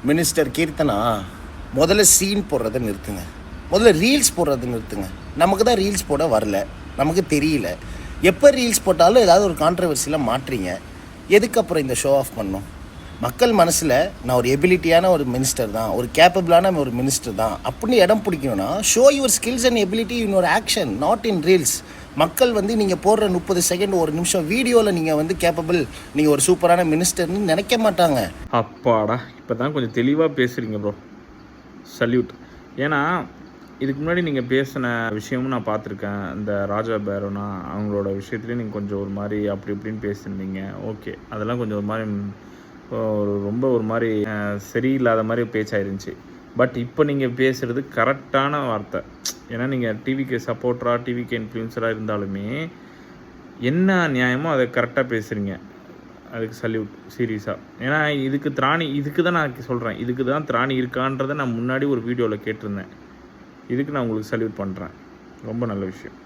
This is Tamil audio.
மினிஸ்டர் கீர்த்தனா முதல்ல சீன் போடுறதை நிறுத்துங்க. முதல்ல ரீல்ஸ் போடுறதை நிறுத்துங்க. நமக்கு தான் ரீல்ஸ் போட வரல, நமக்கு தெரியல. எப்போ ரீல்ஸ் போட்டாலும் ஏதாவது ஒரு கான்ட்ரவர்சியில் மாட்டுறீங்க. எதுக்கு அப்புறம் இந்த ஷோ ஆஃப் பண்ணணும்? மக்கள் மனசில் நான் ஒரு எபிலிட்டியான ஒரு மினிஸ்டர் தான், ஒரு கேப்பபிளான ஒரு மினிஸ்டர் தான் அப்படின்னு இடம் பிடிக்கணும்னா show your skills and ability in ஒரு ஆக்ஷன், நாட் இன் ரீல்ஸ். மக்கள் நீங்கள் போடுற 30 செகண்ட் ஒரு நிமிஷம் வீடியோவில் நீங்கள் கேப்பபிள், நீங்கள் ஒரு சூப்பரான மினிஸ்டர்னு நினைக்க மாட்டாங்க. அப்பாடா, இப்போ தான் கொஞ்சம் தெளிவாக பேசுகிறீங்க ப்ரோ, சல்யூட். ஏன்னா இதுக்கு முன்னாடி நீங்கள் பேசின விஷயமும் நான் பார்த்துருக்கேன். இந்த ராஜா பேரோனா அவங்களோட விஷயத்துலேயும் நீங்கள் கொஞ்சம் ஒரு மாதிரி அப்படி இப்படின்னு பேசியிருந்தீங்க. ஓகே, அதெல்லாம் கொஞ்சம் ஒரு மாதிரி ரொம்ப ஒரு மாதிரி சரியில்லாத மாதிரி பேச்சாயிருந்துச்சு. பட் இப்போ நீங்கள் பேசுகிறது கரெக்டான வார்த்தை. ஏன்னா நீங்கள் டிவிக்கு சப்போர்ட்டராக, டிவிக்கு இன்ஃப்ளூயன்சராக இருந்தாலுமே என்ன நியாயமோ அதை கரெக்டாக பேசுகிறீங்க. அதுக்கு சல்யூட், சீரியஸாக. ஏன்னா இதுக்கு தான் நான் சொல்கிறேன், இதுக்கு தான் திராணி இருக்கான்றதை நான் முன்னாடி ஒரு வீடியோவில் கேட்டிருந்தேன். இதுக்கு நான் உங்களுக்கு சல்யூட் பண்ணுறேன். ரொம்ப நல்ல விஷயம்.